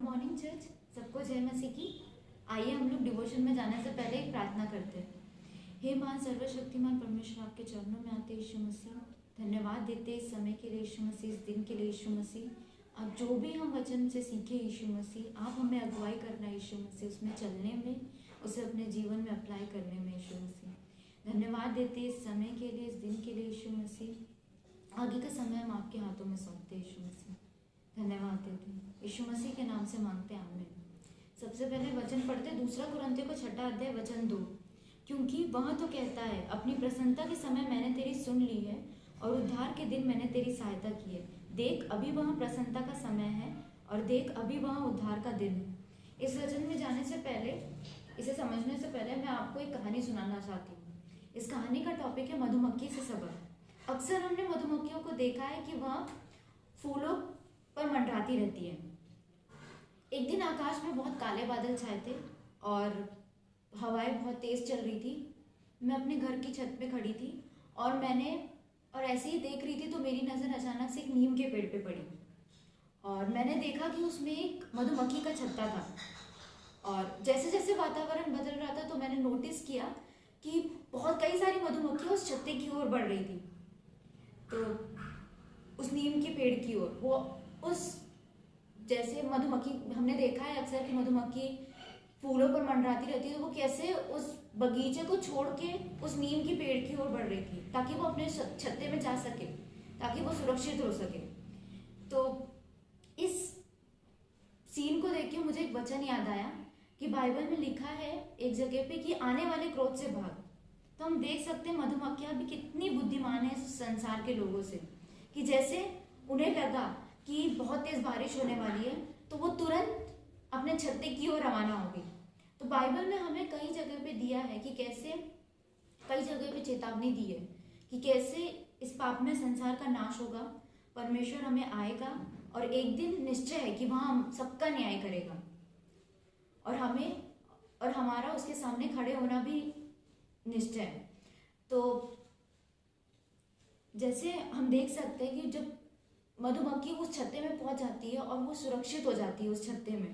Morning church, सबको जय मसीह की। आइए हम लोग डिवोशन में जाने से पहले एक प्रार्थना करते हैं। हे महान सर्वशक्तिमान परमेश्वर, आपके चरणों में आते यीशु मसीह, धन्यवाद देते इस समय के लिए यीशु मसीह, इस दिन के लिए यीशु मसीह। अब जो भी हम वचन से सीखे यीशु मसीह, आप हमें अगुवाई करना यीशु मसीह, उसमें चलने में, उसे अपने जीवन में अप्लाई करने में यीशु मसीह। धन्यवाद देते इस समय के लिए, इस दिन के लिए यीशु मसीह। आगे का समय हम आपके हाथों में सौंपते यीशु मसीह, धन्यवाद देते हैं। यीशु मसीह के नाम से मांगते हैं, आमीन। सबसे पहले वचन पढ़ते, 2 कुरिन्थियों को 6 अध्याय वचन 2। क्योंकि वह तो कहता है, अपनी प्रसन्नता के समय मैंने तेरी सुन ली है और उद्धार के दिन मैंने तेरी सहायता की है। देख अभी वह प्रसन्नता का समय है और देख अभी वह उद्धार का दिन है। इस वचन में जाने से पहले, इसे समझने से पहले मैं आपको एक कहानी सुनाना चाहती हूँ। इस कहानी का टॉपिक है मधुमक्खी से सबक। अक्सर हमने मधुमक्खियों को देखा है कि वह फूलों पर मंडराती रहती है। एक दिन आकाश में बहुत काले बादल छाए थे और हवाएं बहुत तेज चल रही थी। मैं अपने घर की छत पे खड़ी थी और ऐसे ही देख रही थी तो मेरी नज़र अचानक से एक नीम के पेड़ पे पड़ी और मैंने देखा कि उसमें एक मधुमक्खी का छत्ता था। और जैसे जैसे वातावरण बदल रहा था तो मैंने नोटिस किया कि कई सारी मधुमक्खियाँ उस छत्ते की ओर बढ़ रही थी, तो उस नीम के पेड़ की ओर। वो उस जैसे मधुमक्खी, हमने देखा है अक्सर कि मधुमक्खी फूलों पर मंडराती रहती है, तो वो कैसे उस बगीचे को छोड़ के उस नीम की पेड़ की ओर बढ़ रही थी ताकि वो अपने छत्ते में जा सके, ताकि वो सुरक्षित हो सके। तो इस सीन को देख के मुझे एक वचन याद आया कि बाइबल में लिखा है एक जगह पे कि आने वाले क्रोध से भाग। तो हम देख सकते हैं मधुमक्खियां भी कितनी बुद्धिमान है इस संसार के लोगों से, कि जैसे उन्हें लगा कि बहुत तेज बारिश होने वाली है तो वो तुरंत अपने छत्ते की ओर रवाना होगी। तो बाइबल में हमें कई जगह पे दिया है कि कैसे, कई जगह पे चेतावनी दी है कि कैसे इस पापमय संसार का नाश होगा, परमेश्वर हमें आएगा और एक दिन निश्चय है कि वहाँ हम सबका न्याय करेगा और हमारा उसके सामने खड़े होना भी निश्चय है। तो जैसे हम देख सकते हैं कि जब मधुमक्खी उस छत्ते में पहुंच जाती है और वो सुरक्षित हो जाती है उस छत्ते में,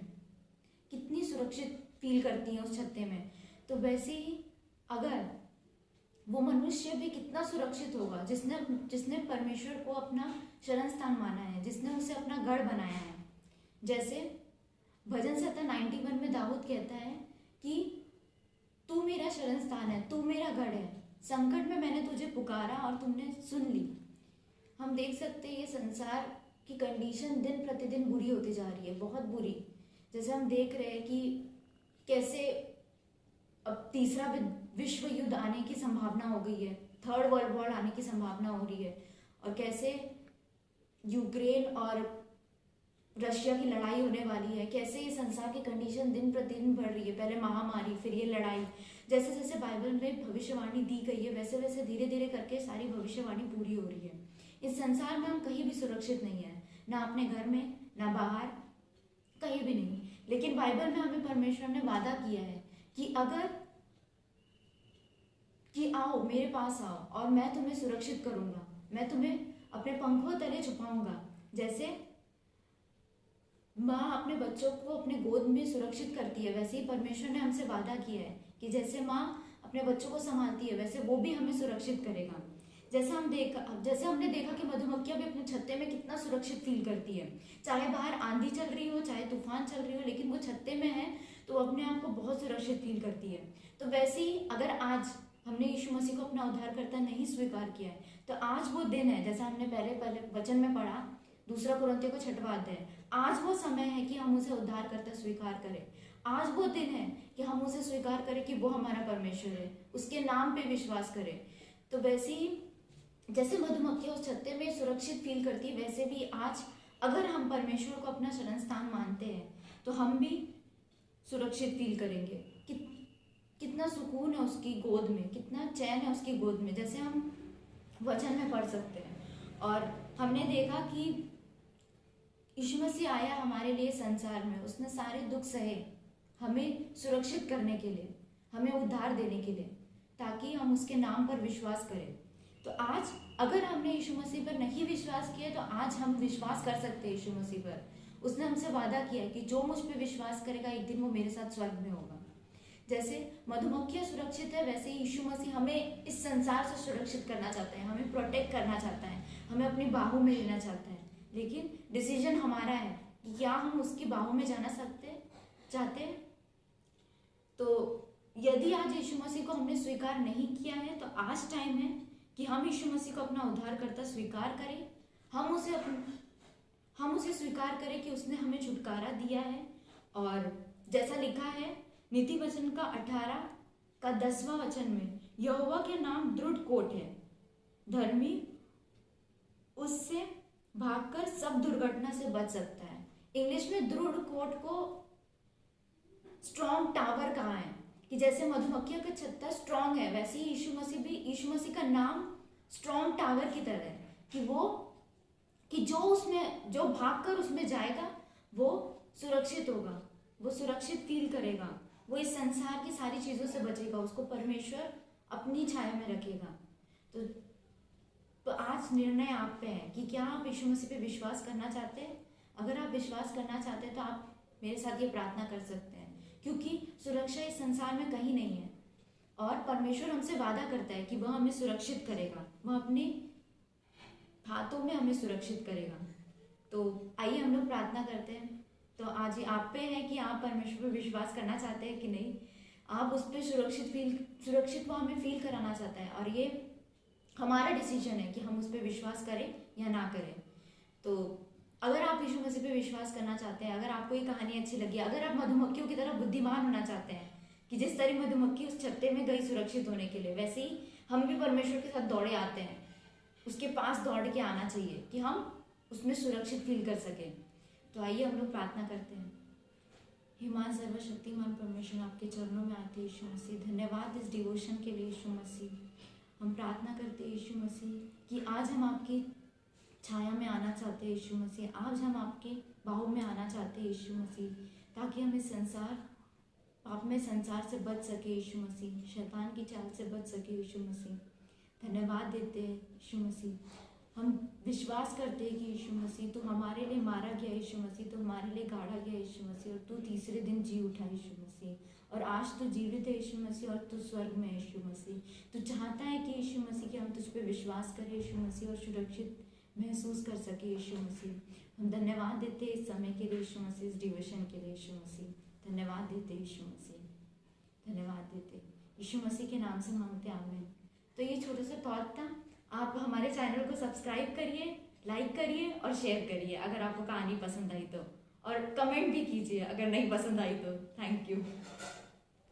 कितनी सुरक्षित फील करती है उस छत्ते में, तो वैसे ही अगर वो मनुष्य भी कितना सुरक्षित होगा जिसने परमेश्वर को अपना शरण स्थान माना है, जिसने उसे अपना गढ़ बनाया है। जैसे भजन संहिता 91 में दाऊद कहता है कि तू मेरा शरण स्थान है, तू मेरा गढ़ है, संकट में मैंने तुझे पुकारा और तुमने सुन ली। हम देख सकते हैं ये संसार की कंडीशन दिन प्रतिदिन बुरी होती जा रही है, बहुत बुरी। जैसे हम देख रहे हैं कि कैसे अब तीसरा विश्व युद्ध आने की संभावना हो गई है, 3rd वर्ल्ड वॉर आने की संभावना हो रही है, और कैसे यूक्रेन और रशिया की लड़ाई होने वाली है। कैसे ये संसार की कंडीशन दिन प्रतिदिन बढ़ रही है, पहले महामारी, फिर ये लड़ाई। जैसे जैसे बाइबल में भविष्यवाणी दी गई है वैसे वैसे धीरे धीरे करके सारी भविष्यवाणी पूरी हो रही है। इस संसार में हम कहीं भी सुरक्षित नहीं है, ना अपने घर में, ना बाहर, कहीं भी नहीं। लेकिन बाइबल में हमें परमेश्वर ने वादा किया है कि आओ मेरे पास आओ और मैं तुम्हें सुरक्षित करूंगा, मैं तुम्हें अपने पंखों तले छुपाऊंगा। जैसे माँ अपने बच्चों को अपने गोद में सुरक्षित करती है, वैसे ही परमेश्वर ने हमसे वादा किया है कि जैसे माँ अपने बच्चों को संभालती है वैसे वो भी हमें सुरक्षित करेगा। जैसे हमने देखा कि मधुमक्खियां भी अपने छत्ते में कितना सुरक्षित फील करती है, चाहे बाहर आंधी चल रही हो, चाहे तूफान चल रही हो, लेकिन वो छत्ते में है तो अपने आप को बहुत सुरक्षित फील करती है। तो वैसे ही अगर आज हमने यीशु मसीह को अपना उद्धारकर्ता नहीं स्वीकार किया है तो आज वो दिन है, जैसा हमने पहले वचन में पढ़ा 2 कुरिन्थियों को 6 अध्याय, आज वो समय है कि हम उसे उद्धारकर्ता स्वीकार करें। आज वो दिन है कि हम उसे स्वीकार करें कि वो हमारा परमेश्वर है, उसके नाम पे विश्वास करें। तो वैसे ही जैसे मधुमक्खियां उस छत्ते में सुरक्षित फील करती है, वैसे भी आज अगर हम परमेश्वर को अपना शरण स्थान मानते हैं तो हम भी सुरक्षित फील करेंगे। कितना सुकून है उसकी गोद में, कितना चैन है उसकी गोद में, जैसे हम वचन में पढ़ सकते हैं। और हमने देखा कि यीशु मसीह आया हमारे लिए संसार में, उसने सारे दुख सहे हमें सुरक्षित करने के लिए, हमें उद्धार देने के लिए, ताकि हम उसके नाम पर विश्वास करें। तो आज अगर हमने यीशु मसीह पर नहीं विश्वास किया तो आज हम विश्वास कर सकते हैं यीशु मसीह पर, उसने हमसे वादा किया है कि जो मुझ पे विश्वास करेगा एक दिन वो मेरे साथ स्वर्ग में होगा। जैसे मधुमक्खियाँ सुरक्षित है, वैसे ही यीशु मसीह हमें इस संसार से सुरक्षित करना चाहता है, हमें प्रोटेक्ट करना चाहता है, हमें अपनी बाहों में लेना चाहता है। लेकिन डिसीजन हमारा है कि क्या हम उसकी बाहों में जाना चाहते हैं। तो यदि आज यीशु मसीह को हमने स्वीकार नहीं किया है तो आज टाइम है कि हम यीशु मसीह को अपना उद्धारकर्ता स्वीकार करें। हम उसे स्वीकार करें कि उसने हमें छुटकारा दिया है। और जैसा लिखा है नीति वचन का 18 का 10वां वचन में, यहोवा के नाम दृढ़ कोट है, धर्मी उससे भागकर सब दुर्घटना से बच सकता है। इंग्लिश में दृढ़ कोट को स्ट्रॉन्ग टावर कहा है कि जैसे मधुमक्खियों का छत्ता स्ट्रॉन्ग है, वैसे ही यीशु मसीह का नाम स्ट्रॉन्ग टावर की तरह है कि जो भागकर उसमें जाएगा वो सुरक्षित होगा, वो सुरक्षित फील करेगा, वो इस संसार की सारी चीजों से बचेगा, उसको परमेश्वर अपनी छाया में रखेगा। तो आज निर्णय आप पे है कि क्या आप यीशु मसीह पे विश्वास करना चाहते हैं। अगर आप विश्वास करना चाहते हैं तो आप मेरे साथ ये प्रार्थना कर सकते हैं, क्योंकि सुरक्षा इस संसार में कहीं नहीं है और परमेश्वर हमसे वादा करता है कि वह हमें सुरक्षित करेगा, वह अपने हाथों में हमें सुरक्षित करेगा। तो आइए हम लोग प्रार्थना करते हैं। तो आज आप पे है कि आप परमेश्वर पर विश्वास करना चाहते हैं कि नहीं, आप उस पर सुरक्षित वो हमें फील कराना चाहता है और ये हमारा डिसीजन है कि हम उस पर विश्वास करें या ना करें। तो अगर आप यीशु मसीह पे विश्वास करना चाहते हैं, अगर आपको ये कहानी अच्छी लगी, अगर आप मधुमक्खियों की तरह बुद्धिमान होना चाहते हैं कि जिस तरह मधुमक्खी उस छत्ते में गई सुरक्षित होने के लिए, वैसे ही हम भी परमेश्वर के साथ दौड़े आते हैं, उसके पास दौड़ के आना चाहिए कि हम उसमें सुरक्षित फील कर सकें। तो आइए हम लोग प्रार्थना करते हैं। हे महान सर्वशक्तिमान परमेश्वर, आपके चरणों में आते हैं यीशु मसीह। धन्यवाद इस डिवोशन के लिए यीशु मसीह। हम प्रार्थना करते हैं यीशु मसीह कि आज हम आपकी छाया में आना चाहते हैं यीशु मसीह, आज हम आपके बाहों में आना चाहते हैं यीशु मसीह, ताकि हम इस पाप में संसार से बच सके यीशु मसीह, शैतान की चाल से बच सके यीशु मसीह। धन्यवाद देते हैं यीशु मसीह। हम विश्वास करते हैं कि यीशु मसीह तो हमारे लिए मारा गया यीशु मसीह, तो हमारे लिए गाड़ा गया यीशु मसीह, और तू तीसरे दिन जी उठा यीशु मसीह, और आज तू जीवित है यीशु मसीह, और तू स्वर्ग में है यीशु मसीह। तू चाहता है कि यीशु मसीह कि हम तुझ पे विश्वास करें यीशु मसीह और सुरक्षित महसूस कर सके यीशु मसीह। हम धन्यवाद देते हैं इस समय के लिए यीशु मसीह, इस डिवोशन के लिए यीशु मसीह। धन्यवाद देते यीशु मसीह, धन्यवाद देते यीशु मसीह के नाम से मांगते आमीन। तो ये छोटा सा थॉट था। आप हमारे चैनल को सब्सक्राइब करिए, लाइक करिए और शेयर करिए अगर आपको कहानी पसंद आई तो, और कमेंट भी कीजिए अगर नहीं पसंद आई तो। Thank you.